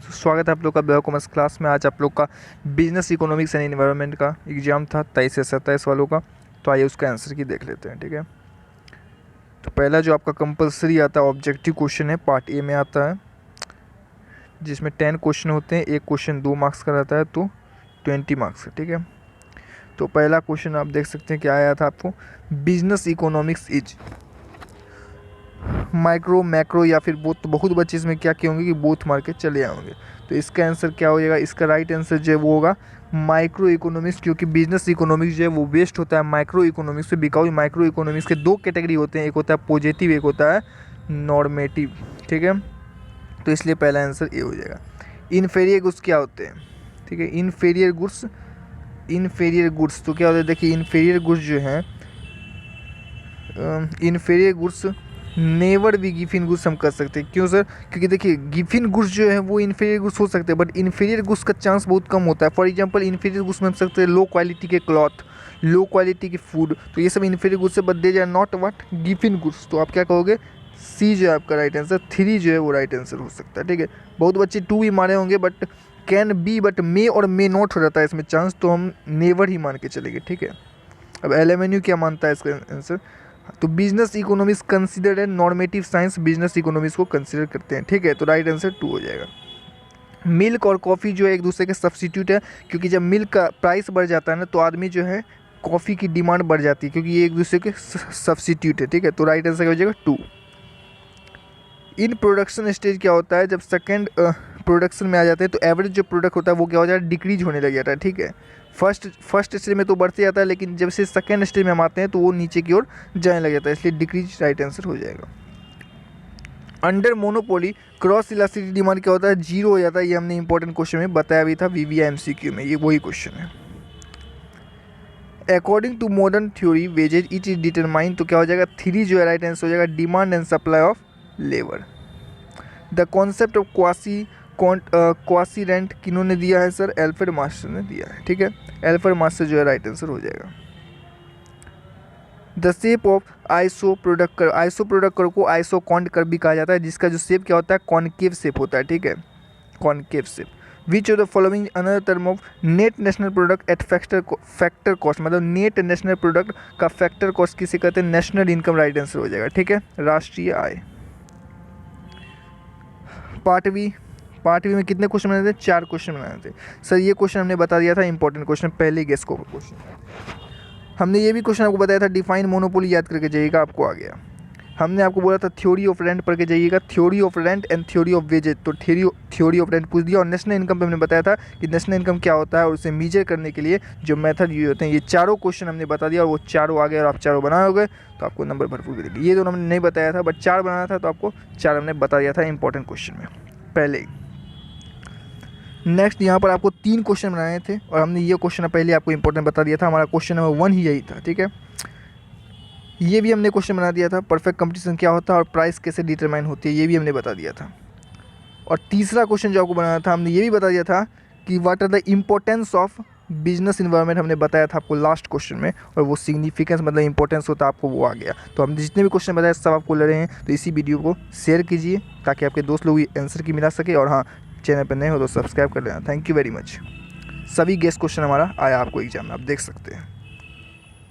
स्वागत है आप लोग का बायो कॉमर्स क्लास में। आज आप लोग का बिजनेस इकोनॉमिक्स एंड एनवायरनमेंट का एग्जाम था 23 से 27 वालों का। तो आइए उसका आंसर की देख लेते हैं। ठीक है, तो पहला जो आपका कंपलसरी आता है ऑब्जेक्टिव क्वेश्चन है, पार्ट ए में आता है, जिसमें 10 क्वेश्चन होते हैं। एक क्वेश्चन 2 मार्क्स का रहता है, तो 20 मार्क्स है। ठीक है, तो पहला क्वेश्चन आप देख सकते हैं क्या आया था आपको, business economics is micro macro या फिर बोथ। तो बहुत बच्चे इसमें क्या किए होंगे कि बोथ मार के चले आएंगे। तो इसका आंसर क्या हो जाएगा, इसका राइट आंसर जो है वो होगा माइक्रो इकोनॉमिक्स, क्योंकि बिजनेस इकोनॉमिक्स जो है वो वेस्ट होता है माइक्रो इकोनॉमिक्स से। बिकॉज माइक्रो इकोनॉमिक्स के दो कैटेगरी होते हैं, एक होता है पॉजिटिव, एक होता है नॉर्मेटिव। ठीक है, तो इसलिए पहला आंसर ये हो जाएगा। इन्फीरियर गुड्स क्या होते हैं, ठीक है, इन्फीरियर गुड्स तो क्या होता है, देखिए इन्फीरियर गुड्स जो हैं, इन्फीरियर गुड्स नेवर भी गिफिन गुड्स हम कर सकते हैं। क्यों सर, क्योंकि देखिए गिफिन गुड्स जो है वो इन्फीरियर गुड्स हो सकते हैं, बट इन्फीरियर गुड्स का चांस बहुत कम होता है। फॉर एग्जांपल इन्फीरियर गुड्स में हम सकते हैं लो क्वालिटी के क्लॉथ, लो क्वालिटी की फूड, तो ये सब इन्फीरियर गुड्स से, but they are not what Giffen goods. तो आप क्या कहोगे, सी जो है आपका राइट आंसर, 3 जो है वो राइट आंसर हो सकता है। ठीक है, बहुत बच्चे 2 भी मारे होंगे, बट कैन बी, बट मे और मे नॉट हो जाता है इसमें चांस, तो हम नेवर ही मान के चलेंगे। ठीक है, अब LMNU क्या मानता है इसका आंसर, तो बिजनेस इकोनॉमिक्स कंसिडर्ड है नॉर्मेटिव साइंस, बिजनेस इकोनॉमिक्स को कंसिडर करते हैं। ठीक है, तो राइट आंसर 2 हो जाएगा। मिल्क और कॉफ़ी जो है एक दूसरे के सब्स्टिट्यूट है, क्योंकि जब मिल्क का प्राइस बढ़ जाता है ना, तो आदमी जो है कॉफ़ी की डिमांड बढ़ जाती है, क्योंकि ये एक दूसरे के सब्स्टिट्यूट है। ठीक है, तो राइट आंसर क्या हो जाएगा 2। इन प्रोडक्शन स्टेज क्या होता है, जब सेकेंड प्रोडक्शन में आ जाते हैं तो एवरेज जो प्रोडक्ट होता है वो क्या हो जाता है, डिक्रीज होने लग जाता है। ठीक है, फर्स्ट स्टेज में तो बढ़ते जाता है, लेकिन जब से सेकेंड स्टेज में हम आते हैं तो वो नीचे की ओर जाने लग जाता है, इसलिए डिक्रीज राइट आंसर हो जाएगा। Under monopoly cross elasticity demand क्या होता है, 0 हो जाता है। ये हमने इंपॉर्टेंट क्वेश्चन में बताया भी था, VVI MCQ में, ये वही क्वेश्चन है। According to modern theory wages it is determine, तो क्या हो जाएगा 3 जो है राइट आंसर हो जाएगा, demand and supply of labour. The concept of quasi rent किन्होंने दिया है सर, एल्फ्रेड मास्टर ने दिया है। ठीक है, एल्फ्रेड मास्टर जो है राइट आंसर हो जाएगा। The shape of iso product curve, iso product curve को आइसो कॉन्ड कर्व भी कहा जाता है, जिसका जो शेप क्या होता है, कॉनकेव शेप होता है। ठीक है, concave shape. Which of the following another term of net national product at factor cost, मतलब नेट नेशनल प्रोडक्ट का फैक्टर कॉस्ट किसे कहते हैं, नेशनल इनकम राइट आंसर हो जाएगा। ठीक है, राष्ट्रीय आय। पार्ट बी में कितने क्वेश्चन बनाए थे, 4 क्वेश्चन बनाए थे सर। ये क्वेश्चन हमने बता दिया था, इंपॉर्टेंट क्वेश्चन, पहले गेस को क्वेश्चन। हमने ये भी क्वेश्चन आपको बताया था, डिफाइन मोनोपोली याद करके जाइएगा, आपको आ गया। हमने आपको बोला था थ्योरी ऑफ रेंट पढ़ के जाइएगा, theory of rent and theory of wages, तो थ्योरी ऑफ रेंट पूछ दिया। और नेशनल इनकम पे हमने बताया था कि नेशनल इनकम क्या होता है और उसे मेजर करने के लिए जो मेथड यूज होते हैं। ये चारों क्वेश्चन हमने बता दिया और वो चारों आ गए, और आप चारों बनाओगे तो आपको नंबर भरपूर मिलेंगे। ये दोनों हमने नहीं बताया था, बट 4 बनाना था, तो आपको 4 हमने बता दिया था इंपॉर्टेंट क्वेश्चन में पहले ही। नेक्स्ट यहाँ पर आपको 3 क्वेश्चन बनाने थे, और हमने ये क्वेश्चन पहले आपको इंपॉर्टेंट बता दिया था, हमारा क्वेश्चन नंबर 1 ही यही था। ठीक है, ये भी हमने क्वेश्चन बना दिया था, परफेक्ट कंपटीशन क्या होता है और प्राइस कैसे डिटरमाइन होती है, ये भी हमने बता दिया था। और तीसरा क्वेश्चन जो आपको बनाना था, हमने ये भी बता दिया था कि what are the importance of business environment, हमने बताया था आपको लास्ट क्वेश्चन में, और वो सिग्निफिकेंस मतलब इंपॉर्टेंस होता है, आपको वो आ गया। तो हम जितने भी क्वेश्चन बताए सब आपको ले रहे हैं, तो इसी वीडियो को शेयर कीजिए ताकि आपके दोस्त लोग आंसर की मिला सके। और हाँ, चैनल पर नए हो तो सब्सक्राइब कर लेना। Thank you very much. सभी गेस्ट क्वेश्चन हमारा आया आपको एग्जाम में, आप देख सकते हैं।